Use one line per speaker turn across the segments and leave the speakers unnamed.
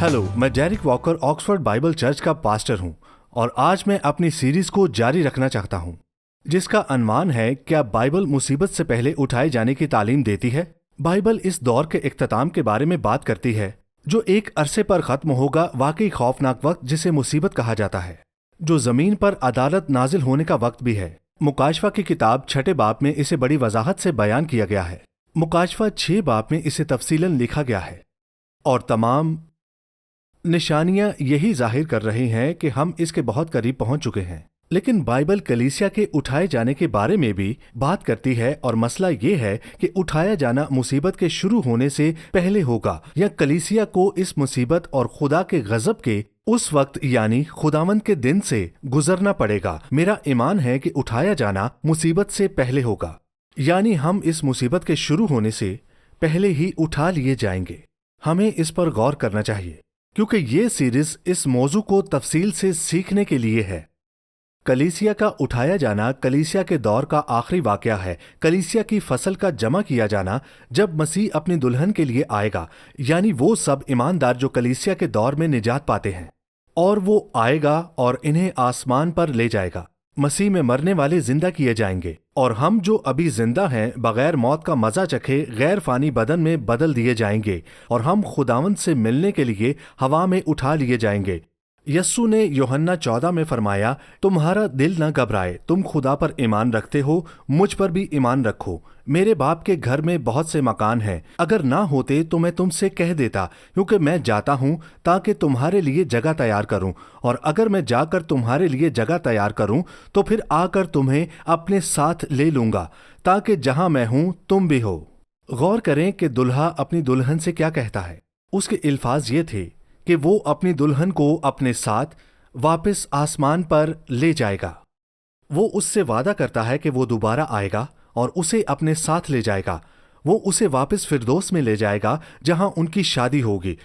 Hello, मैं Derick Walker Oxford Bible church का pastor हूं और आज मैं अपनी सीरीज को जारी रखना चाहता हूं जिसका अनुमान है क्या बाइबल मुसीबत से पहले उठाए जाने की तालीम देती है। बाइबल इस दौर के इख्तिताम के बारे में बात करती है जो एक अरसे पर खत्म होगा, वाकई खौफनाक वक्त जिसे मुसीबत कहा जाता है, जो जमीन पर अदालत नाजिल होने का वक्त भी है। मुकाशवा की किताब 6 बाब में इसे बड़ी वजाहत से बयान किया गया है। मुकाशवा 6 बाब में इसे तफसीलन लिखा गया है और तमाम निशानियां यही जाहिर कर रही हैं कि हम इसके बहुत करीब पहुंच चुके हैं। लेकिन बाइबल कलीसिया के उठाए जाने के बारे में भी बात करती है और मसला ये है कि उठाया जाना मुसीबत के शुरू होने से पहले होगा या कलीसिया को इस मुसीबत और खुदा के गजब के उस वक्त यानी खुदावंद के दिन से गुजरना पड़ेगा। मेरा ईमान है कि उठाया जाना मुसीबत से पहले होगा, यानी हम इस मुसीबत के शुरू होने से पहले ही उठा लिए जाएंगे। हमें इस पर गौर करना चाहिए क्योंकि ये सीरीज इस मौजू को तफसील से सीखने के लिए है। कलीसिया का उठाया जाना कलीसिया के दौर का आखिरी वाकया है। कलीसिया की फसल का जमा किया जाना जब मसीह अपनी दुल्हन के लिए आएगा, यानी वो सब ईमानदार जो कलीसिया के दौर में निजात पाते हैं, और वो आएगा और इन्हें आसमान पर ले जाएगा। मसीह में मरने वाले जिंदा किए जाएंगे और हम जो अभी जिंदा हैं बगैर मौत का मजा चखे गैर फानी बदन में बदल दिए जाएंगे और हम खुदावंद से मिलने के लिए हवा में उठा लिए जाएंगे। यस्सु ने यूहन्ना 14 में फरमाया, तुम्हारा दिल न घबराए, तुम खुदा पर ईमान रखते हो, मुझ पर भी ईमान रखो। मेरे बाप के घर में बहुत से मकान हैं, अगर ना होते तो मैं तुमसे कह देता, क्योंकि मैं जाता हूँ ताकि तुम्हारे लिए जगह तैयार करूँ, और अगर मैं जाकर तुम्हारे लिए जगह तैयार करूँ तो फिर आकर तुम्हें अपने साथ ले लूँगा, ताकि जहाँ मैं हूँ तुम भी हो। गौर करें कि दुल्हा अपनी दुल्हन से क्या कहता है। उसके अल्फाज ये थे कि वो अपनी दुल्हन को अपने साथ वापस आसमान पर ले जाएगा। वो उससे वादा करता है कि वो दोबारा आएगा और उसे अपने साथ ले जाएगा। वो उसे वापस फिरदौस में ले जाएगा जहां उनकी शादी होगी,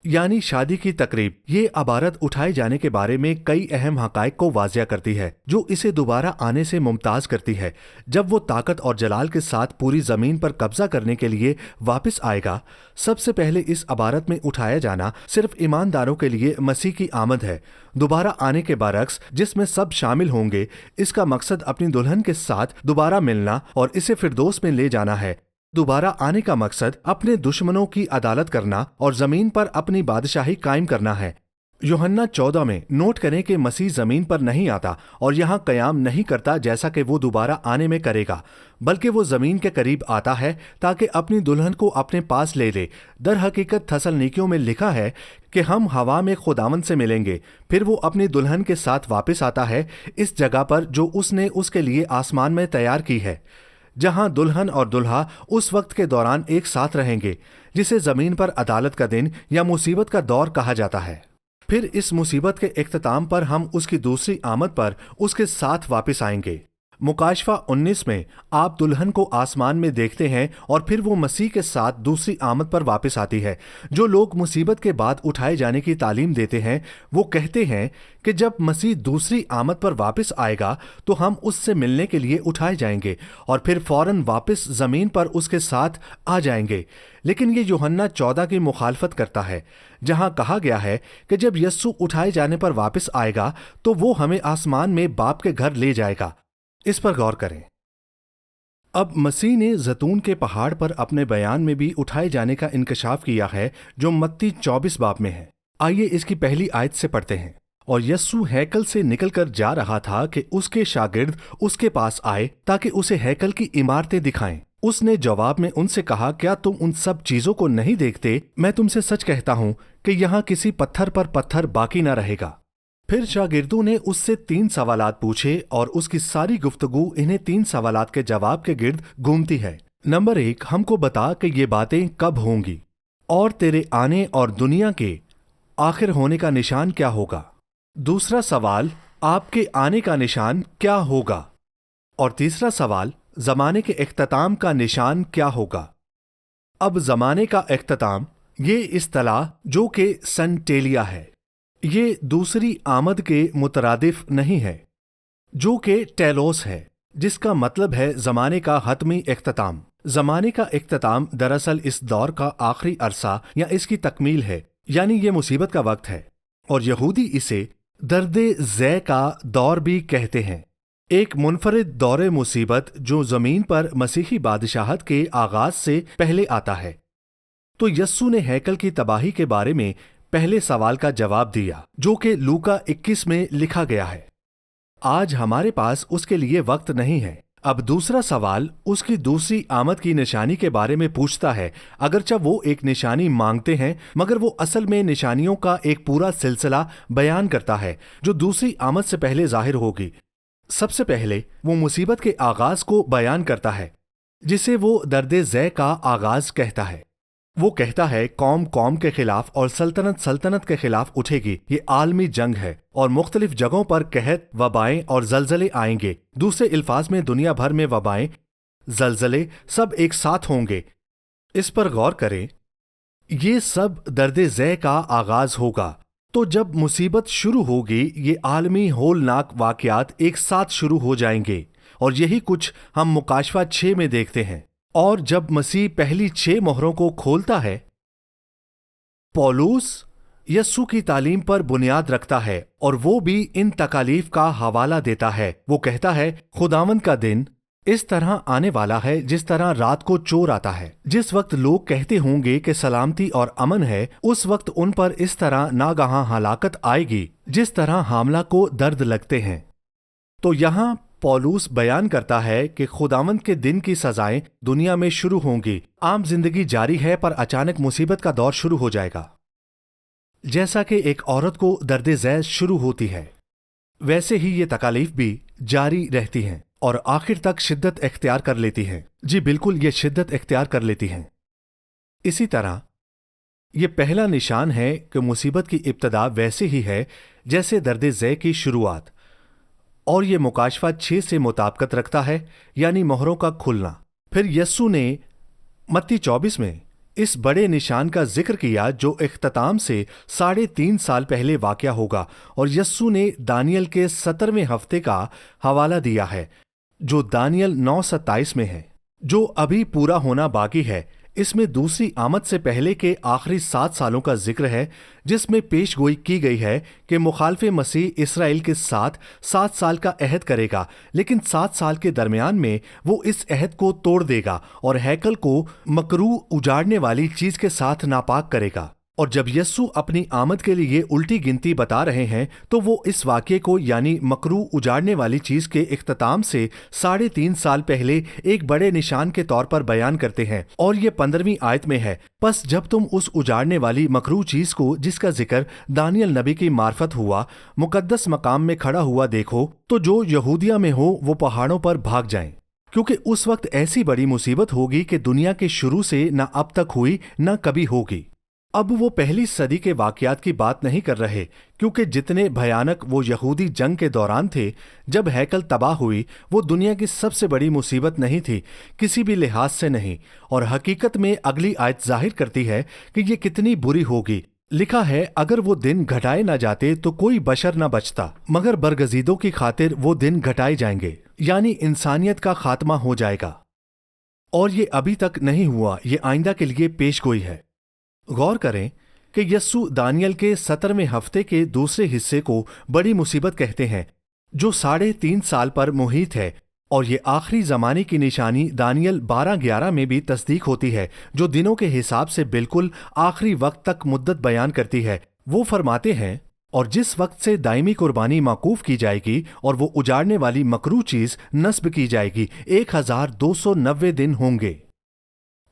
यानी शादी की तकरीब। ये अबारत उठाए जाने के बारे में कई अहम हकायक को वाजिया करती है जो इसे दोबारा आने से मुमताज करती है। जब वो ताकत और जलाल के साथ पूरी जमीन पर कब्जा करने के लिए वापस आएगा, सबसे पहले इस अबारत में उठाया जाना सिर्फ ईमानदारों के लिए मसीह की आमद है। दोबारा आने के बरक्स जिसमें सब शामिल होंगे, इसका मकसद अपनी दुल्हन के साथ दोबारा मिलना और इसे फिरदौस में ले जाना है। दोबारा आने का मकसद अपने दुश्मनों की अदालत करना और जमीन पर अपनी बादशाही कायम करना है। यूहन्ना 14 में नोट करें कि मसीह जमीन पर नहीं आता और यहाँ कयाम नहीं करता जैसा कि वो दोबारा आने में करेगा, बल्कि वो जमीन के करीब आता है ताकि अपनी दुल्हन को अपने पास ले ले। दर हकीकत थस्सलुनीकियों में लिखा है कि हम हवा में खुदावंद से मिलेंगे। फिर वो अपनी दुल्हन के साथ वापस आता है इस जगह पर जो उसने उसके लिए आसमान में तैयार की है, जहां दुल्हन और दुल्हा उस वक्त के दौरान एक साथ रहेंगे जिसे जमीन पर अदालत का दिन या मुसीबत का दौर कहा जाता है। फिर इस मुसीबत के इख्तिताम पर हम उसकी दूसरी आमद पर उसके साथ वापस आएंगे। मुकाशवा 19 में आप दुल्हन को आसमान में देखते हैं और फिर वो मसीह के साथ दूसरी आमद पर वापस आती है। जो लोग मुसीबत के बाद उठाए जाने की तालीम देते हैं वो कहते हैं कि जब मसीह दूसरी आमद पर वापस आएगा तो हम उससे मिलने के लिए उठाए जाएंगे और फिर फौरन वापस जमीन पर उसके साथ आ जाएंगे। लेकिन ये यूहन्ना 14 की मुखालफत करता है जहां कहा गया है कि जब यस्सु उठाए जाने पर वापस आएगा तो वो हमें आसमान में बाप के घर ले जाएगा। इस पर गौर करें। अब मसीह ने जैतून के पहाड़ पर अपने बयान में भी उठाए जाने का इंकशाफ किया है जो मत्ती 24 बाब में है। आइए इसकी पहली आयत से पढ़ते हैं। और यस्सु हैकल से निकलकर जा रहा था कि उसके शागिर्द उसके पास आए ताकि उसे हैकल की इमारतें दिखाएं। उसने जवाब में उनसे कहा, क्या तुम उन सब चीजों को नहीं देखते? मैं तुमसे सच कहता हूं कि यहाँ किसी पत्थर पर पत्थर बाकी न रहेगा। फिर शागिर्दों ने उससे 3 सवालात पूछे और उसकी सारी गुफ्तगू इन्हें 3 सवालात के जवाब के गिर्द घूमती है। नंबर 1, हमको बता कि ये बातें कब होंगी और तेरे आने और दुनिया के आखिर होने का निशान क्या होगा। दूसरा सवाल, आपके आने का निशान क्या होगा। और तीसरा सवाल, जमाने के इख्तिताम का निशान क्या होगा। अब जमाने का इख्तिताम ये इस्तिलाह जो कि संटेलिया है, ये दूसरी आमद के मुतरादिफ नहीं है जो कि टेलोस है, जिसका मतलब है जमाने का हतमी इख्तिताम। जमाने का इख्तिताम दरअसल इस दौर का आखिरी अरसा या इसकी तकमील है। یعنی یہ مصیبت کا وقت ہے، اور یہودی اسے درد ذے کا دور بھی کہتے ہیں، ایک منفرد دور مصیبت جو زمین پر مسیحی بادشاہت کے آغاز سے پہلے آتا ہے۔ تو یسوع نے ہیکل کی تباہی کے بارے میں پہلے سوال کا جواب دیا، جو کہ لوکا 21 میں لکھا گیا ہے۔ آج ہمارے پاس اس کے لیے وقت نہیں ہے۔ اب دوسرا سوال اس کی دوسری آمد کی نشانی کے بارے میں پوچھتا ہے، اگرچہ وہ ایک نشانی مانگتے ہیں مگر وہ اصل میں نشانیوں کا ایک پورا سلسلہ بیان کرتا ہے جو دوسری آمد سے پہلے ظاہر ہوگی۔ سب سے پہلے وہ مصیبت کے آغاز کو بیان کرتا ہے، جسے وہ درد ذے کا آغاز کہتا ہے۔ وہ کہتا ہے قوم قوم کے خلاف اور سلطنت سلطنت کے خلاف اٹھے گی، یہ عالمی جنگ ہے، اور مختلف جگہوں پر قحط، وبائیں اور زلزلے آئیں گے۔ دوسرے الفاظ میں دنیا بھر میں وبائیں، زلزلے سب ایک ساتھ ہوں گے۔ اس پر غور کریں، یہ سب درد ذے کا آغاز ہوگا۔ تو جب مصیبت شروع ہوگی، یہ عالمی ہولناک واقعات ایک ساتھ شروع ہو جائیں گے، اور یہی کچھ ہم مکاشفہ 6 میں دیکھتے ہیں۔ اور جب مسیح پہلی 6 مہروں کو کھولتا ہے، پولس یسوع کی تعلیم پر بنیاد رکھتا ہے اور وہ بھی ان تکالیف کا حوالہ دیتا ہے۔ وہ کہتا ہے خداوند کا دن اس طرح آنے والا ہے جس طرح رات کو چور آتا ہے۔ جس وقت لوگ کہتے ہوں گے کہ سلامتی اور امن ہے، اس وقت ان پر اس طرح ناگہاں ہلاکت آئے گی جس طرح حاملہ کو درد لگتے ہیں۔ تو یہاں پولس بیان کرتا ہے کہ خداوند کے دن کی سزائیں دنیا میں شروع ہوں گی۔ عام زندگی جاری ہے پر اچانک مصیبت کا دور شروع ہو جائے گا۔ جیسا کہ ایک عورت کو درد ذیل شروع ہوتی ہے، ویسے ہی یہ تکالیف بھی جاری رہتی ہیں اور آخر تک شدت اختیار کر لیتی ہیں۔ جی بالکل، یہ شدت اختیار کر لیتی ہیں۔ اسی طرح یہ پہلا نشان ہے کہ مصیبت کی ابتدا ویسے ہی ہے جیسے درد ذیل کی شروعات، اور یہ مکاشفہ 6 سے مطابقت رکھتا ہے، یعنی مہروں کا کھلنا۔ پھر یسوع نے متی 24 میں اس بڑے نشان کا ذکر کیا جو اختتام سے 3.5 سال پہلے واقع ہوگا، اور یسوع نے دانیل کے 17ویں ہفتے کا حوالہ دیا ہے جو دانیل 9:27 میں ہے، جو ابھی پورا ہونا باقی ہے۔ اس میں دوسری آمد سے پہلے کے آخری 7 سالوں کا ذکر ہے، جس میں پیش گوئی کی گئی ہے کہ مخالف مسیح اسرائیل کے ساتھ 7 سال کا عہد کرے گا، لیکن 7 سال کے درمیان میں وہ اس عہد کو توڑ دے گا اور ہیکل کو مکروہ اجاڑنے والی چیز کے ساتھ ناپاک کرے گا۔ اور جب یسوع اپنی آمد کے لیے الٹی گنتی بتا رہے ہیں تو وہ اس واقعے کو، یعنی مکروہ اجاڑنے والی چیز کے اختتام سے 3.5 سال پہلے ایک بڑے نشان کے طور پر بیان کرتے ہیں، اور یہ 15ویں آیت میں ہے۔ پس جب تم اس اجاڑنے والی مکروہ چیز کو، جس کا ذکر دانیل نبی کی معرفت ہوا، مقدس مقام میں کھڑا ہوا دیکھو، تو جو یہودیہ میں ہو وہ پہاڑوں پر بھاگ جائیں، کیونکہ اس وقت ایسی بڑی مصیبت ہوگی کہ دنیا کے شروع سے نہ اب تک ہوئی نہ کبھی ہوگی۔ اب وہ پہلی صدی کے واقعات کی بات نہیں کر رہے، کیونکہ جتنے بھیانک وہ یہودی جنگ کے دوران تھے جب ہیکل تباہ ہوئی، وہ دنیا کی سب سے بڑی مصیبت نہیں تھی، کسی بھی لحاظ سے نہیں۔ اور حقیقت میں اگلی آیت ظاہر کرتی ہے کہ یہ کتنی بری ہوگی۔ لکھا ہے اگر وہ دن گھٹائے نہ جاتے تو کوئی بشر نہ بچتا، مگر برگزیدوں کی خاطر وہ دن گھٹائے جائیں گے، یعنی انسانیت کا خاتمہ ہو جائے گا۔ اور یہ ابھی تک نہیں ہوا، یہ آئندہ کے لیے پیش گوئی ہے۔ غور کریں کہ یسوع دانیل کے 17ویں ہفتے کے دوسرے حصے کو بڑی مصیبت کہتے ہیں، جو 3.5 سال پر محیط ہے، اور یہ آخری زمانے کی نشانی دانیل 12:11 میں بھی تصدیق ہوتی ہے، جو دنوں کے حساب سے بالکل آخری وقت تک مدت بیان کرتی ہے۔ وہ فرماتے ہیں اور جس وقت سے دائمی قربانی موقوف کی جائے گی اور وہ اجاڑنے والی مکروہ چیز نصب کی جائے گی، 1290 دن ہوں گے۔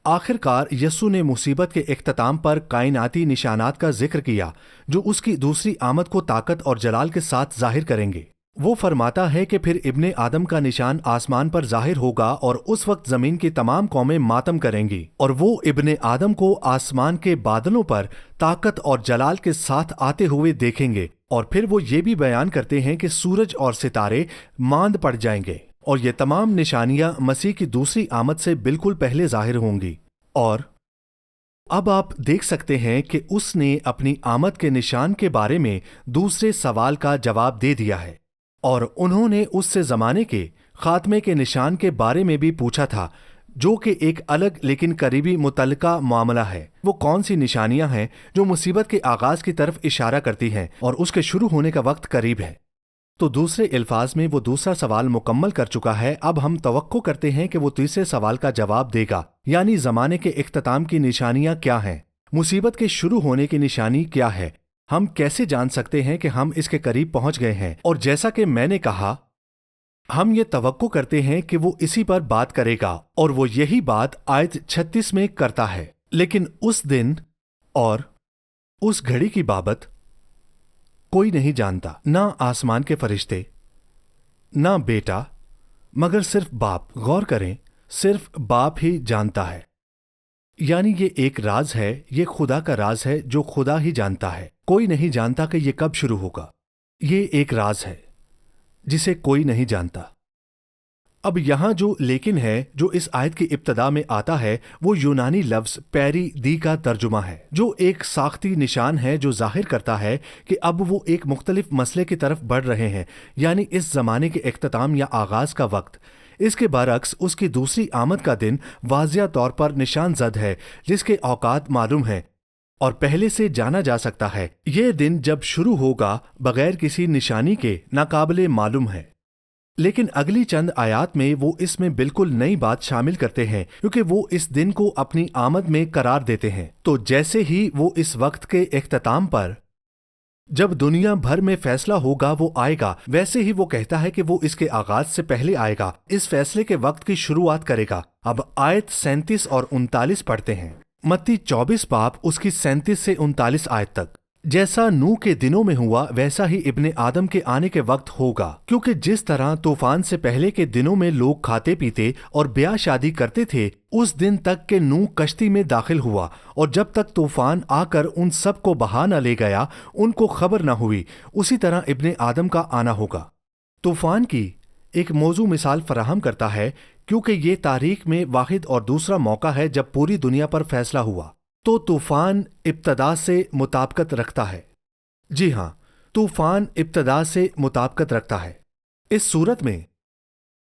آخر کار یسوع نے مصیبت کے اختتام پر کائناتی نشانات کا ذکر کیا جو اس کی دوسری آمد کو طاقت اور جلال کے ساتھ ظاہر کریں گے۔ وہ فرماتا ہے کہ پھر ابن آدم کا نشان آسمان پر ظاہر ہوگا اور اس وقت زمین کی تمام قومیں ماتم کریں گی، اور وہ ابن آدم کو آسمان کے بادلوں پر طاقت اور جلال کے ساتھ آتے ہوئے دیکھیں گے۔ اور پھر وہ یہ بھی بیان کرتے ہیں کہ سورج اور ستارے ماند پڑ جائیں گے، اور یہ تمام نشانیاں مسیح کی دوسری آمد سے بالکل پہلے ظاہر ہوں گی۔ اور اب آپ دیکھ سکتے ہیں کہ اس نے اپنی آمد کے نشان کے بارے میں دوسرے سوال کا جواب دے دیا ہے، اور انہوں نے اس سے زمانے کے خاتمے کے نشان کے بارے میں بھی پوچھا تھا जो कि एक अलग लेकिन करीबी मुतल्लिका मामला है। वो कौन सी निशानियां हैं जो मुसीबत के आगाज की तरफ इशारा करती हैं और उसके शुरू होने का वक्त करीब है। तो दूसरे अल्फाज में वो दूसरा सवाल मुकम्मल कर चुका है। अब हम तवक्को करते हैं कि वो तीसरे सवाल का जवाब देगा, यानी जमाने के इख्तिताम की निशानियां क्या हैं, मुसीबत के शुरू होने की निशानी क्या है, हम कैसे जान सकते हैं कि हम इसके करीब पहुंच गए हैं। और जैसा कि मैंने कहा, हम ये तवक्को करते हैं कि वो इसी पर बात करेगा और वो यही बात आयत 36 में करता है। लेकिन उस दिन और उस घड़ी की बाबत कोई नहीं जानता, ना आसमान के फरिश्ते, ना बेटा, मगर सिर्फ बाप। गौर करें, सिर्फ बाप ही जानता है। यानी ये एक राज है, ये खुदा का राज है जो खुदा ही जानता है। कोई नहीं जानता कि ये कब शुरू होगा। ये एक राज है जिसे कोई नहीं जानता। अब यहां जो लेकिन है जो इस आयत की इब्तदा में आता है, वो यूनानी लफ्ज पैरी दी का तर्जुमा है, जो एक साख्ती निशान है जो जाहिर करता है कि अब वो एक मुख्तलिफ मसले की तरफ बढ़ रहे हैं, यानी इस जमाने के इख्तिताम या आगाज का वक्त। इसके बरक्स उसकी दूसरी आमद का दिन वाज़िया तौर पर निशान जद है, जिसके औकात मालूम है और पहले से जाना जा सकता है। ये दिन जब शुरू होगा बगैर किसी निशानी के नाकाबिले मालूम है। लेकिन अगली चंद आयात में वो इसमें बिल्कुल नई बात शामिल करते हैं, क्योंकि वो इस दिन को अपनी आमद में करार देते हैं। तो जैसे ही वो इस वक्त के इख्तिताम पर जब दुनिया भर में फैसला होगा वो आएगा, वैसे ही वो कहता है कि वो इसके आगाज से पहले आएगा, इस फैसले के वक्त की शुरुआत करेगा। अब आयत 37 और 39 पढ़ते हैं। मत्ती 24 बाब उसकी 37 से 39 आयत तक। जैसा नूह के दिनों में हुआ वैसा ही इब्ने आदम के आने के वक्त होगा, क्योंकि जिस तरह तूफान से पहले के दिनों में लोग खाते पीते और ब्याह शादी करते थे, उस दिन तक के नूह कश्ती में दाखिल हुआ, और जब तक तूफान आकर उन सब को बहा न ले गया उनको खबर न हुई, उसी तरह इब्ने आदम का आना होगा। तूफान की एक मौजू मिसाल फराहम करता है, क्योंकि ये तारीख में वाहिद और दूसरा मौका है जब पूरी दुनिया पर फैसला हुआ। तो तूफान इब्तदा से मुताबिकत रखता है। जी हां, तूफान इब्तदा से मुताबिकत रखता है। इस सूरत में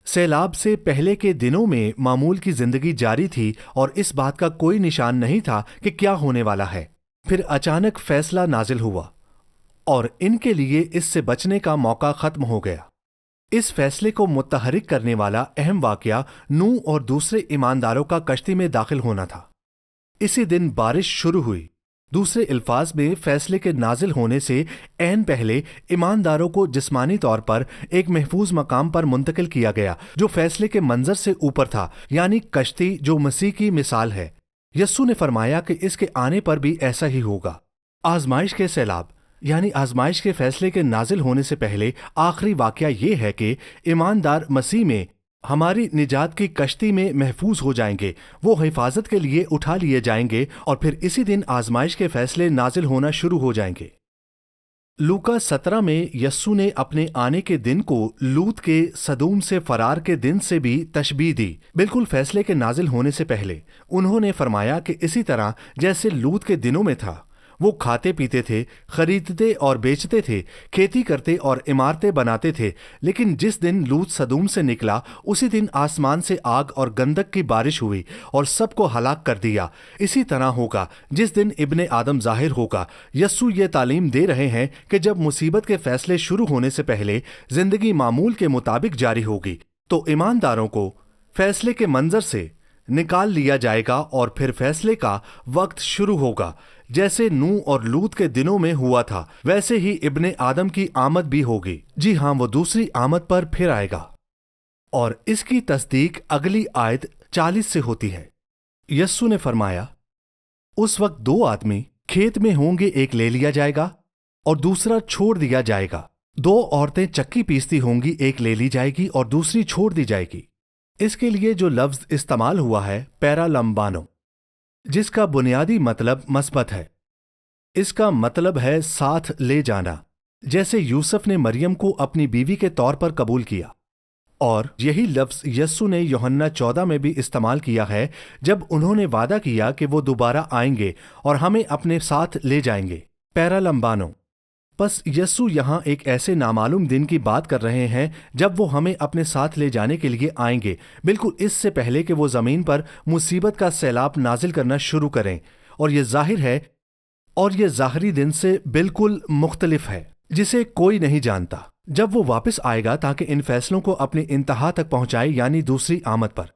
सैलाब से पहले के दिनों में मामूल की जिंदगी जारी थी और इस बात का कोई निशान नहीं था कि क्या होने वाला है। फिर अचानक फैसला नाजिल हुआ और इनके लिए इससे बचने का मौका खत्म हो गया। इस फैसले को मुतहरिक करने वाला अहम वाकया नूह और दूसरे ईमानदारों का कश्ती में दाखिल होना था। इसी दिन बारिश शुरू हुई। दूसरे अल्फाज में फैसले के नाजिल होने से ऐन पहले ईमानदारों को जिस्मानी तौर पर एक महफूज मकाम पर मुंतकिल किया गया, जो फैसले के मंजर से ऊपर था, यानी कश्ती, जो मसीह की मिसाल है। यस्सु ने फरमाया कि इसके आने पर भी ऐसा ही होगा। आजमाइश के सैलाब यानी आजमाइश के फैसले के नाजिल होने से पहले आखिरी वाकया ये है कि ईमानदार मसीह में हमारी निजात की कश्ती में महफूज हो जाएंगे। वो हिफाजत के लिए उठा लिए जाएंगे और फिर इसी दिन आजमाइश के फैसले नाजिल होना शुरू हो जाएंगे। लूका 17 में यस्सु ने अपने आने के दिन को लूत के सदूम से फरार के दिन से भी तशबीह दी। बिल्कुल फैसले के नाजिल होने से पहले उन्होंने फरमाया कि इसी तरह जैसे लूत के दिनों में था, वो खाते पीते थे, खरीदते और बेचते थे, खेती करते और इमारतें बनाते थे। लेकिन जिस दिन लूत सदूम से निकला, उसी दिन आसमान से आग और गंधक की बारिश हुई और सबको हलाक कर दिया। इसी तरह होगा जिस दिन इब्ने आदम जाहिर होगा। यस्सु ये तालीम दे रहे हैं कि जब मुसीबत के फैसले शुरू होने से पहले जिंदगी मामूल के मुताबिक जारी होगी, तो ईमानदारों को फैसले के मंजर से निकाल लिया जाएगा और फिर फैसले का वक्त शुरू होगा। जैसे नूह और लूत के दिनों में हुआ था, वैसे ही इब्ने आदम की आमद भी होगी। जी हां, वो दूसरी आमद पर फिर आएगा और इसकी तस्दीक अगली आयत 40 से होती है। यस्सु ने फरमाया, उस वक्त 2 आदमी खेत में होंगे, एक ले लिया जाएगा और दूसरा छोड़ दिया जाएगा। 2 औरतें चक्की पीसती होंगी, एक ले ली जाएगी और दूसरी छोड़ दी जाएगी। इसके लिए जो लफ्ज इस्तेमाल हुआ है पैरालम्बानो, जिसका बुनियादी मतलब मस्बत है। इसका मतलब है साथ ले जाना, जैसे यूसुफ ने मरियम को अपनी बीवी के तौर पर कबूल किया। और यही लफ्ज यस्सु ने यूहन्ना 14 में भी इस्तेमाल किया है, जब उन्होंने वादा किया कि वो दोबारा आएंगे और हमें अपने साथ ले जाएंगे। पैरालम्बानो बस यस्सु यहाँ एक ऐसे नामालूम दिन की बात कर रहे हैं जब वो हमें अपने साथ ले जाने के लिए आएंगे, बिल्कुल इससे पहले कि वो जमीन पर मुसीबत का सैलाब नाजिल करना शुरू करें। और ये जाहिर है और ये ज़ाहरी दिन से बिल्कुल मुख्तलिफ है, जिसे कोई नहीं जानता। जब वो वापस आएगा ताकि इन फैसलों को अपनी इंतहा तक पहुंचाए, यानी दूसरी आमद पर।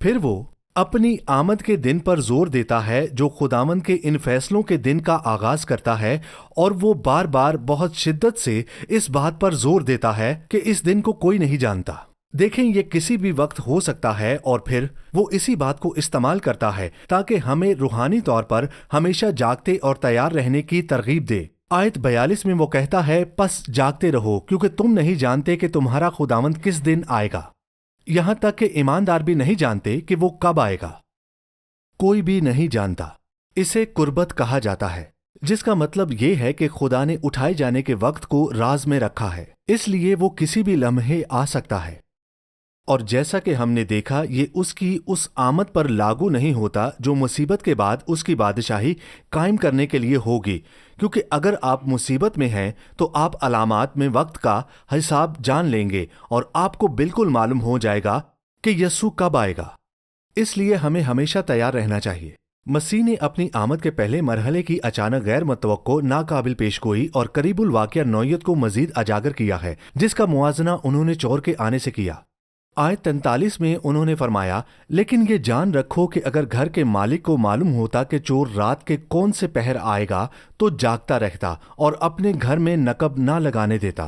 फिर वो अपनी आमद के दिन पर जोर देता है जो खुदावंद के इन फैसलों के दिन का आगाज करता है, और वो बार बार बहुत शिद्दत से इस बात पर जोर देता है कि इस दिन को कोई नहीं जानता। देखें, ये किसी भी वक्त हो सकता है, और फिर वो इसी बात को इस्तेमाल करता है ताकि हमें रूहानी तौर पर हमेशा जागते और तैयार रहने की तरगीब दे। आयत 42 में वो कहता है, बस जागते रहो क्योंकि तुम नहीं जानते कि तुम्हारा खुदावंद किस दिन आएगा। यहां तक कि ईमानदार भी नहीं जानते कि वो कब आएगा। कोई भी नहीं जानता। इसे कुर्बत कहा जाता है, जिसका मतलब ये है कि खुदा ने उठाए जाने के वक्त को राज में रखा है, इसलिए वो किसी भी लम्हे आ सकता है। और जैसा कि हमने देखा, ये उसकी उस आमद पर लागू नहीं होता जो मुसीबत के बाद उसकी बादशाही कायम करने के लिए होगी, क्योंकि अगर आप मुसीबत में हैं तो आप अलामात में वक्त का हिसाब जान लेंगे और आपको बिल्कुल मालूम हो जाएगा कि यस्सु कब आएगा। इसलिए हमें हमेशा तैयार रहना चाहिए। मसीह ने अपनी आमद के पहले मरहले की अचानक गैर मुतवक्को नाकाबिल पेशगोई और करीबुल वाक़िया नौयत को मजीद अजागर किया है, जिसका मुआजना उन्होंने चोर के आने से किया। आयत 43 में उन्होंने फरमाया, लेकिन ये जान रखो कि अगर घर के मालिक को मालूम होता कि चोर रात के कौन से पहर आएगा तो जागता रहता और अपने घर में नकब ना लगाने देता।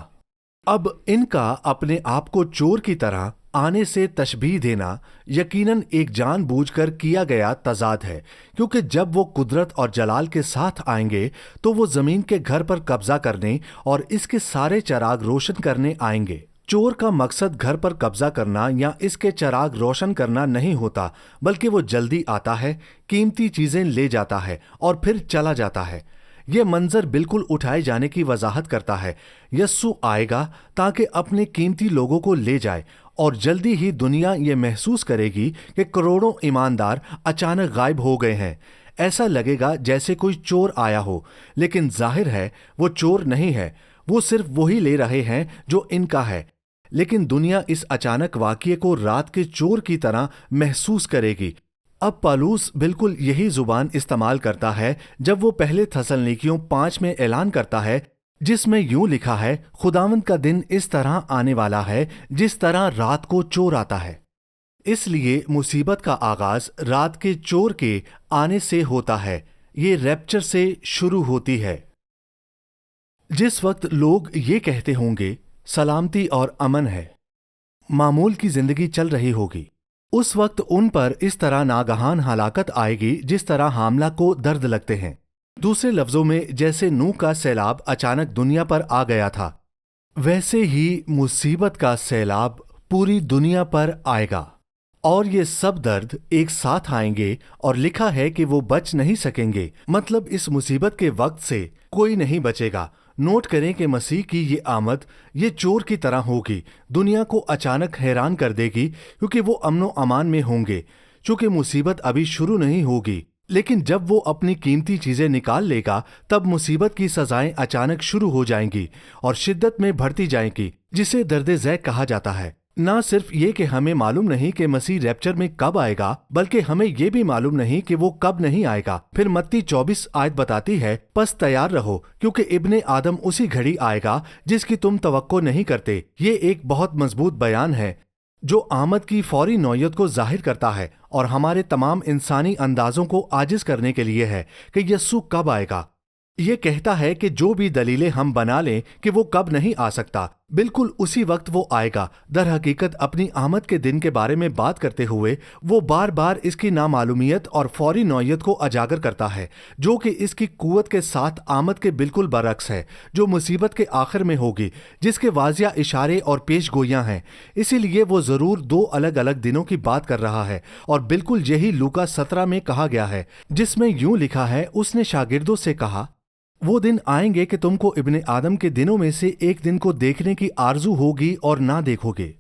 अब इनका अपने आप को चोर की तरह आने से तशबीह देना यकीनन एक जानबूझकर किया गया तजाद है, क्योंकि जब वो कुदरत और जलाल के साथ आएंगे तो वो जमीन के घर पर कब्जा करने और इसके सारे चराग रोशन करने आएंगे। चोर का मकसद घर पर कब्जा करना या इसके चराग रोशन करना नहीं होता, बल्कि वो जल्दी आता है, कीमती चीजें ले जाता है और फिर चला जाता है। यह मंजर बिल्कुल उठाए जाने की वजाहत करता है। यस्सु आएगा ताकि अपने कीमती लोगों को ले जाए, और जल्दी ही दुनिया ये महसूस करेगी कि करोड़ों ईमानदार अचानक गायब हो गए हैं। ऐसा लगेगा जैसे कोई चोर आया हो, लेकिन जाहिर है वो चोर नहीं है, वो सिर्फ वही ले रहे हैं जो इनका है। लेकिन दुनिया इस अचानक वाक़ये को रात के चोर की तरह महसूस करेगी। अब पौलुस बिल्कुल यही जुबान इस्तेमाल करता है जब वो पहले थस्सलुनीकियों 5 में ऐलान करता है, जिसमें यूं लिखा है, खुदावंद का दिन इस तरह आने वाला है जिस तरह रात को चोर आता है। इसलिए मुसीबत का आगाज रात के चोर के आने से होता है। ये रैप्चर से शुरू होती है। जिस वक्त लोग ये कहते होंगे सलामती और अमन है, मामूल की जिंदगी चल रही होगी, उस वक्त उन पर इस तरह नागहान हलाकत आएगी जिस तरह हामला को दर्द लगते हैं। दूसरे लफ्जों में, जैसे नूह का सैलाब अचानक दुनिया पर आ गया था, वैसे ही मुसीबत का सैलाब पूरी दुनिया पर आएगा, और ये सब दर्द एक साथ आएंगे। और लिखा है कि वो बच नहीं सकेंगे, मतलब इस मुसीबत के वक्त से कोई नहीं बचेगा। नोट करें कि मसीह की ये आमद ये चोर की तरह होगी, दुनिया को अचानक हैरान कर देगी, क्योंकि वो अमनो अमान में होंगे, चूंकि मुसीबत अभी शुरू नहीं होगी। लेकिन जब वो अपनी कीमती चीजें निकाल लेगा, तब मुसीबत की सजाएं अचानक शुरू हो जाएंगी और शिद्दत में बढ़ती जाएंगी, जिसे दर्द ज़ैक कहा जाता है। ना सिर्फ ये कि हमें मालूम नहीं कि मसीह रैप्चर में कब आएगा, बल्कि हमें ये भी मालूम नहीं कि वो कब नहीं आएगा। फिर मत्ती 24 आयत बताती है, बस तैयार रहो क्योंकि इब्ने आदम उसी घड़ी आएगा जिसकी तुम तवक्को नहीं करते। ये एक बहुत मजबूत बयान है जो आमद की फौरी नौयत को जाहिर करता है और हमारे तमाम इंसानी अंदाजों को आजिज करने के लिए है कि यस्सु कब आएगा। ये कहता है कि जो भी दलीलें हम बना लें कि वो कब नहीं आ सकता, बिल्कुल उसी वक्त वो आएगा। दर हकीकत अपनी आमद के दिन के बारे में बात करते हुए वो बार बार इसकी नामालूमियत और फौरी नौयत को उजागर करता है, जो कि इसकी कुव्वत के साथ आमद के बिल्कुल बरक्स है, जो मुसीबत के आखिर में होगी, जिसके वाजिया इशारे और पेश गोइयां हैं। इसीलिए वो ज़रूर 2 अलग अलग दिनों की बात कर रहा है, और बिल्कुल यही लूका 17 में कहा गया है, जिसमें यूं लिखा है, उसने शागिर्दों से कहा, वो दिन आएंगे कि तुमको इब्ने आदम के दिनों में से एक दिन को देखने की आरजू होगी और ना देखोगे।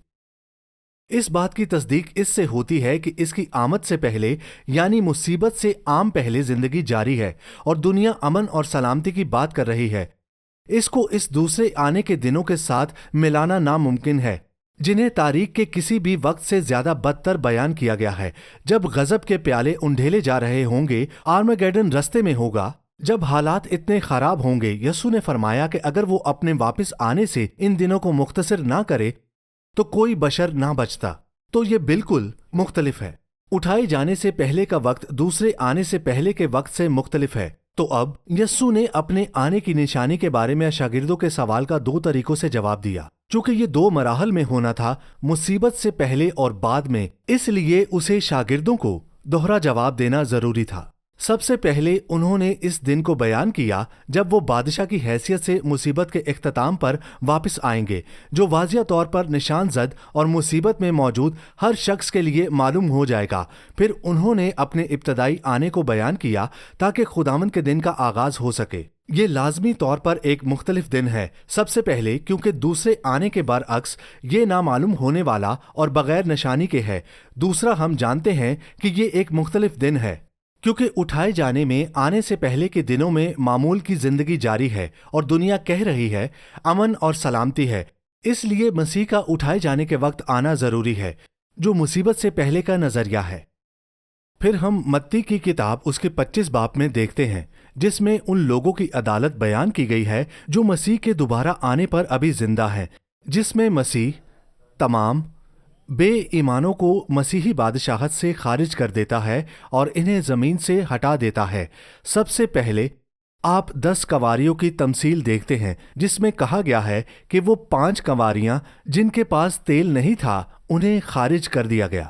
इस बात की तस्दीक इससे होती है कि इसकी आमद से पहले, यानी मुसीबत से आम पहले जिंदगी जारी है और दुनिया अमन और सलामती की बात कर रही है। اس کو اس دوسرے آنے کے دنوں کے ساتھ ملانا ناممکن ہے، جنہیں تاریخ کے کسی بھی وقت سے زیادہ بدتر بیان کیا گیا ہے۔ جب غضب کے پیالے انڈھیلے جا رہے ہوں گے، آرمیگیڈن رستے میں ہوگا، جب حالات اتنے خراب ہوں گے، یسوع نے فرمایا کہ اگر وہ اپنے واپس آنے سے ان دنوں کو مختصر نہ کرے تو کوئی بشر نہ بچتا۔ تو یہ بالکل مختلف ہے۔ اٹھائے جانے سے پہلے کا وقت دوسرے آنے سے پہلے کے وقت سے مختلف ہے۔ تو اب یسوع نے اپنے آنے کی نشانی کے بارے میں شاگردوں کے سوال کا 2 طریقوں سے جواب دیا۔ چونکہ یہ 2 مراحل میں ہونا تھا، مصیبت سے پہلے اور بعد میں، اس لیے اسے شاگردوں کو دوہرا جواب دینا ضروری تھا۔ سب سے پہلے انہوں نے اس دن کو بیان کیا جب وہ بادشاہ کی حیثیت سے مصیبت کے اختتام پر واپس آئیں گے، جو واضح طور پر نشان زد اور مصیبت میں موجود ہر شخص کے لیے معلوم ہو جائے گا۔ پھر انہوں نے اپنے ابتدائی آنے کو بیان کیا تاکہ خداوند کے دن کا آغاز ہو سکے۔ یہ لازمی طور پر ایک مختلف دن ہے، سب سے پہلے کیونکہ دوسرے آنے کے برعکس یہ نامعلوم ہونے والا اور بغیر نشانی کے ہے۔ دوسرا، ہم جانتے ہیں کہ یہ ایک مختلف دن ہے کیونکہ اٹھائے جانے میں آنے سے پہلے کے دنوں میں معمول کی زندگی جاری ہے اور دنیا کہہ رہی ہے امن اور سلامتی ہے۔ اس لیے مسیح کا اٹھائے جانے کے وقت آنا ضروری ہے، جو مصیبت سے پہلے کا نظریہ ہے۔ پھر ہم متی کی کتاب اس کے 25 باب میں دیکھتے ہیں، جس میں ان لوگوں کی عدالت بیان کی گئی ہے جو مسیح کے دوبارہ آنے پر ابھی زندہ ہیں، جس میں مسیح تمام بے ایمانوں کو مسیحی بادشاہت سے خارج کر دیتا ہے اور انہیں زمین سے ہٹا دیتا ہے۔ سب سے پہلے آپ 10 کنواریوں کی تمثیل دیکھتے ہیں، جس میں کہا گیا ہے کہ وہ 5 کنواریاں جن کے پاس تیل نہیں تھا انہیں خارج کر دیا گیا۔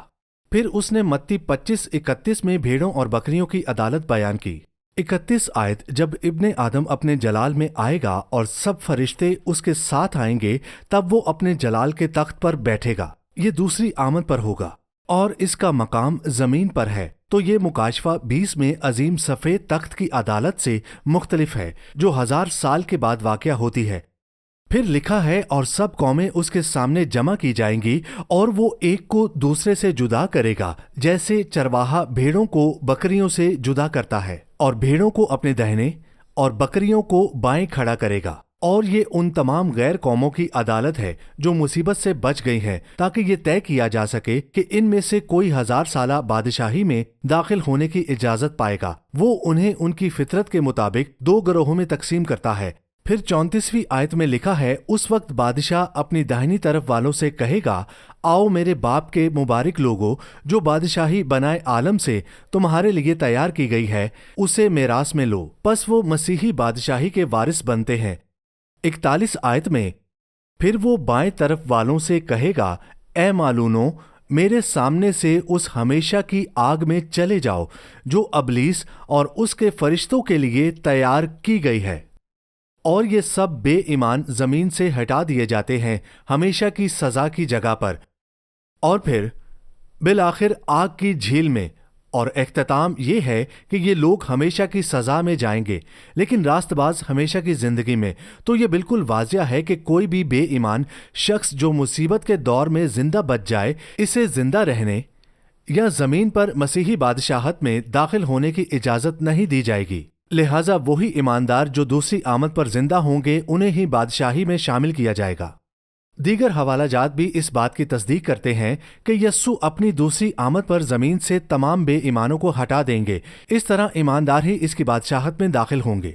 پھر اس نے متی 25:31 میں بھیڑوں اور بکریوں کی عدالت بیان کی۔ 31 آیت، جب ابن آدم اپنے جلال میں آئے گا اور سب فرشتے اس کے ساتھ آئیں گے، تب وہ اپنے جلال کے تخت پر بیٹھے گا۔ یہ دوسری آمد پر ہوگا اور اس کا مقام زمین پر ہے۔ تو یہ مکاشفہ 20 میں عظیم سفید تخت کی عدالت سے مختلف ہے، جو 1000 سال کے بعد واقع ہوتی ہے۔ پھر لکھا ہے، اور سب قومیں اس کے سامنے جمع کی جائیں گی اور وہ ایک کو دوسرے سے جدا کرے گا، جیسے چرواہا بھیڑوں کو بکریوں سے جدا کرتا ہے، اور بھیڑوں کو اپنے دہنے اور بکریوں کو بائیں کھڑا کرے گا۔ اور یہ ان تمام غیر قوموں کی عدالت ہے جو مصیبت سے بچ گئی ہیں، تاکہ یہ طے کیا جا سکے کہ ان میں سے کوئی 1000 سالہ بادشاہی میں داخل ہونے کی اجازت پائے گا۔ وہ انہیں ان کی فطرت کے مطابق 2 گروہوں میں تقسیم کرتا ہے۔ پھر 34ویں آیت میں لکھا ہے، اس وقت بادشاہ اپنی داہنی طرف والوں سے کہے گا، آؤ میرے باپ کے مبارک لوگوں، جو بادشاہی بنائے عالم سے تمہارے لیے تیار کی گئی ہے، اسے میراث میں لو۔ پس وہ مسیحی بادشاہی کے وارث بنتے ہیں۔ 41 آیت میں، پھر وہ بائیں طرف والوں سے کہے گا، اے مالونو، میرے سامنے سے اس ہمیشہ کی آگ میں چلے جاؤ جو ابلیس اور اس کے فرشتوں کے لیے تیار کی گئی ہے۔ اور یہ سب بے ایمان زمین سے ہٹا دیے جاتے ہیں ہمیشہ کی سزا کی جگہ پر، اور پھر بالآخر آگ کی جھیل میں۔ اور اختتام یہ ہے کہ یہ لوگ ہمیشہ کی سزا میں جائیں گے، لیکن راست باز ہمیشہ کی زندگی میں۔ تو یہ بالکل واضح ہے کہ کوئی بھی بے ایمان شخص جو مصیبت کے دور میں زندہ بچ جائے، اسے زندہ رہنے یا زمین پر مسیحی بادشاہت میں داخل ہونے کی اجازت نہیں دی جائے گی۔ لہٰذا وہی ایماندار جو دوسری آمد پر زندہ ہوں گے، انہیں ہی بادشاہی میں شامل کیا جائے گا۔ دیگر حوالہ جات بھی اس بات کی تصدیق کرتے ہیں کہ یسوع اپنی دوسری آمد پر زمین سے تمام بے ایمانوں کو ہٹا دیں گے۔ اس طرح ایماندار ہی اس کی بادشاہت میں داخل ہوں گے۔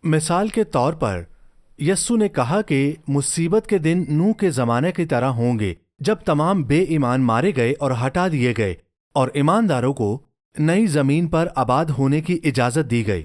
مثال کے طور پر یسوع نے کہا کہ مصیبت کے دن نوح کے زمانے کی طرح ہوں گے، جب تمام بے ایمان مارے گئے اور ہٹا دیے گئے اور ایمانداروں کو نئی زمین پر آباد ہونے کی اجازت دی گئی۔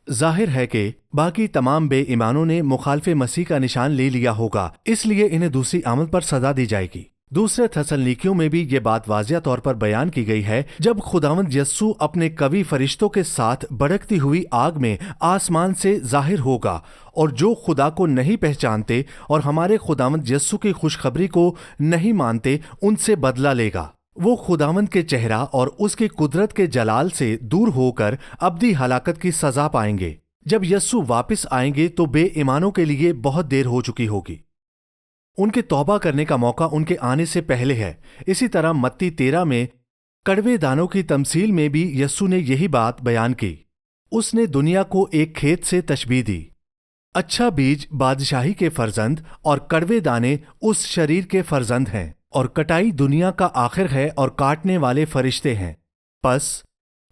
ظاہر ہے کہ باقی تمام بے ایمانوں نے مخالف مسیح کا نشان لے لیا ہوگا، اس لیے انہیں دوسری آمد پر سزا دی جائے گی۔ دوسرے تھسلنیکیوں میں بھی یہ بات واضح طور پر بیان کی گئی ہے، جب خداوند یسوع اپنے قوی فرشتوں کے ساتھ بھڑکتی ہوئی آگ میں آسمان سے ظاہر ہوگا، اور جو خدا کو نہیں پہچانتے اور ہمارے خداوند یسوع کی خوشخبری کو نہیں مانتے، ان سے بدلہ لے گا۔ وہ خداوند کے چہرہ اور اس کی قدرت کے جلال سے دور ہو کر ابدی ہلاکت کی سزا پائیں گے۔ جب یسوع واپس آئیں گے تو بے ایمانوں کے لیے بہت دیر ہو چکی ہوگی۔ ان کے توبہ کرنے کا موقع ان کے آنے سے پہلے ہے۔ اسی طرح متی 13 میں کڑوے دانوں کی تمثیل میں بھی یسوع نے یہی بات بیان کی۔ اس نے دنیا کو ایک کھیت سے تشبیہ دی۔ अच्छा बीज बादशाही के फर्जंद और कड़वे दाने उस शरीर के फर्जंद हैं, और कटाई दुनिया का आखिर है और काटने वाले फरिश्ते हैं। बस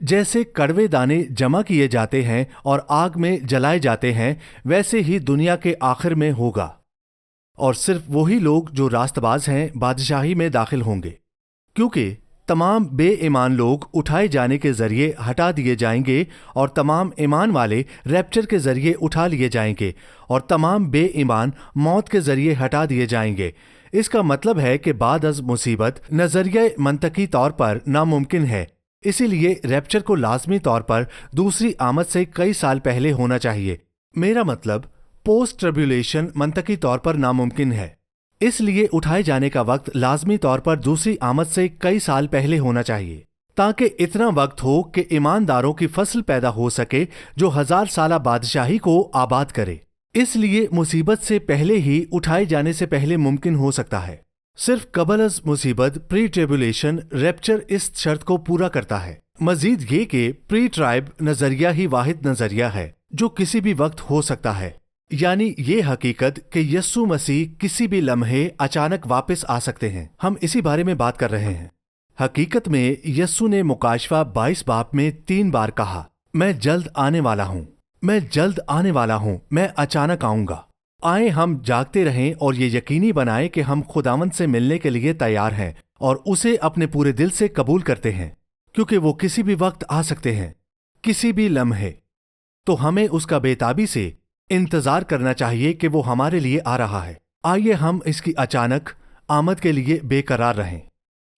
जैसे कड़वे दाने जमा किए जाते हैं और आग में जलाए जाते हैं, वैसे ही दुनिया के आखिर में होगा, और सिर्फ वही लोग जो रास्तबाज हैं बादशाही में दाखिल होंगे, क्योंकि तमाम बेईमान लोग उठाए जाने के जरिए हटा दिए जाएंगे और तमाम ईमान वाले रैप्चर के जरिए उठा लिए जाएंगे और तमाम बेईमान मौत के जरिए हटा दिए जाएंगे। इसका मतलब है कि बाद अज़ मुसीबत नजरिया मंतकी तौर पर नामुमकिन है, इसीलिए रैप्चर को लाजमी तौर पर दूसरी आमद से कई साल पहले होना चाहिए। मेरा मतलब पोस्ट ट्रिब्यूलेशन मंतकी तौर पर नामुमकिन है, इसलिए उठाए जाने का वक्त लाजमी तौर पर दूसरी आमद से कई साल पहले होना चाहिए, ताकि इतना वक्त हो कि ईमानदारों की फसल पैदा हो सके जो 1000 साला बादशाही को आबाद करे। इसलिए मुसीबत से पहले ही उठाए जाने से पहले मुमकिन हो सकता है। सिर्फ कबल अज़ मुसीबत प्री ट्रिब्यूलेशन रैप्चर इस शर्त को पूरा करता है। मजीद ये कि प्री ट्राइब नजरिया ही वाहिद नजरिया है जो किसी भी वक्त हो सकता है, यानी ये हकीकत कि यस्सु मसीह किसी भी लम्हे अचानक वापस आ सकते हैं। हम इसी बारे में बात कर रहे हैं। हकीकत में यस्सु ने मुकाशवा 22 बाब में 3 बार कहा, मैं जल्द आने वाला हूँ, मैं जल्द आने वाला हूँ, मैं अचानक आऊंगा। आए हम जागते रहें और ये यकीनी बनाएं कि हम खुदावंद से मिलने के लिए तैयार हैं और उसे अपने पूरे दिल से कबूल करते हैं, क्योंकि वो किसी भी वक्त आ सकते हैं, किसी भी लम्हे। तो हमें उसका बेताबी से इंतजार करना चाहिए कि वो हमारे लिए आ रहा है। आइए हम इसकी अचानक आमद के लिए बेकरार रहें।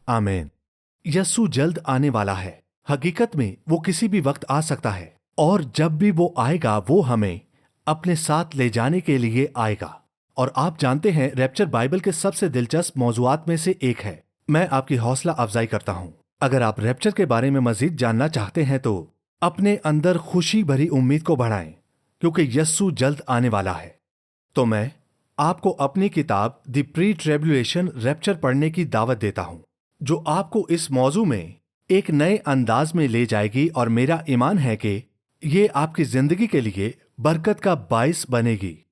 आमीन। यस्सु जल्द आने वाला है। हकीकत में वो किसी भी वक्त आ सकता है, और जब भी वो आएगा वो हमें अपने साथ ले जाने के लिए आएगा। और आप जानते हैं रैप्चर बाइबल के सबसे दिलचस्प मौज़ूआत में से एक है। मैं आपकी हौसला अफजाई करता हूँ। अगर आप रैप्चर के बारे में मजीद जानना चाहते हैं तो अपने अंदर खुशी भरी उम्मीद को बढ़ाएं, क्योंकि यस्सु जल्द आने वाला है। तो मैं आपको अपनी किताब द प्री ट्रिब्यूलेशन रैप्चर पढ़ने की दावत देता हूं, जो आपको इस मौजू में एक नए अंदाज में ले जाएगी, और मेरा ईमान है कि ये आपकी जिंदगी के लिए बरकत का बाइस बनेगी।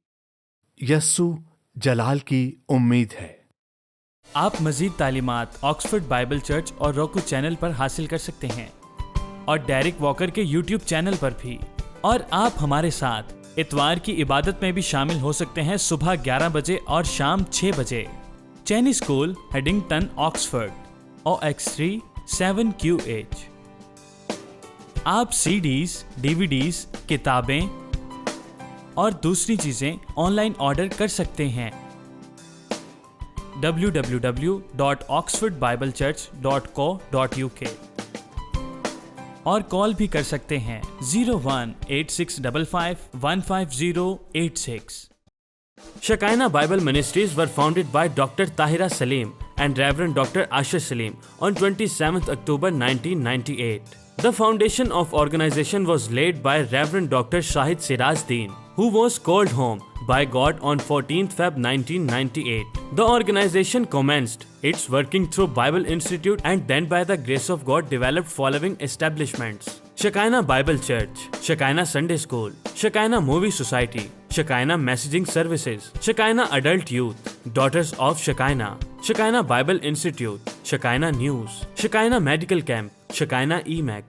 यस्सु जलाल की उम्मीद है।
आप मजीद तालीमात ऑक्सफोर्ड बाइबल चर्च और roku चैनल पर हासिल कर सकते हैं, और डेरिक वॉकर के यूट्यूब चैनल पर भी। और आप हमारे साथ इतवार की इबादत में भी शामिल हो सकते हैं, सुबह 11 बजे और शाम 6 बजे। चैनी स्कूल, हेडिंगटन, ऑक्सफोर्ड, OX3 7QH। आप CDs, DVDs, किताबें और दूसरी चीजें ऑनलाइन ऑर्डर कर सकते हैं। www.oxfordbiblechurch.co.uk और कॉल भी कर सकते हैं 018655 Shekinah Bible Ministries were founded by Dr. Tahira Salim and Reverend Dr. Asher Salim on 27th October 1998. The foundation of organization was laid by Reverend Dr. Shahid Siraj Deen, who was called home by God on 14th Feb 1998. The organization commenced its working through Bible Institute and then by the grace of God developed following establishments: Shekinah Bible Church, Shekinah Sunday School, Shekinah Movie Society, Shekinah Messaging Services, Shekinah Adult Youth, Daughters of Shekinah, Shekinah Bible Institute, Shekinah News, Shekinah Medical Camp, Shekinah EMAC.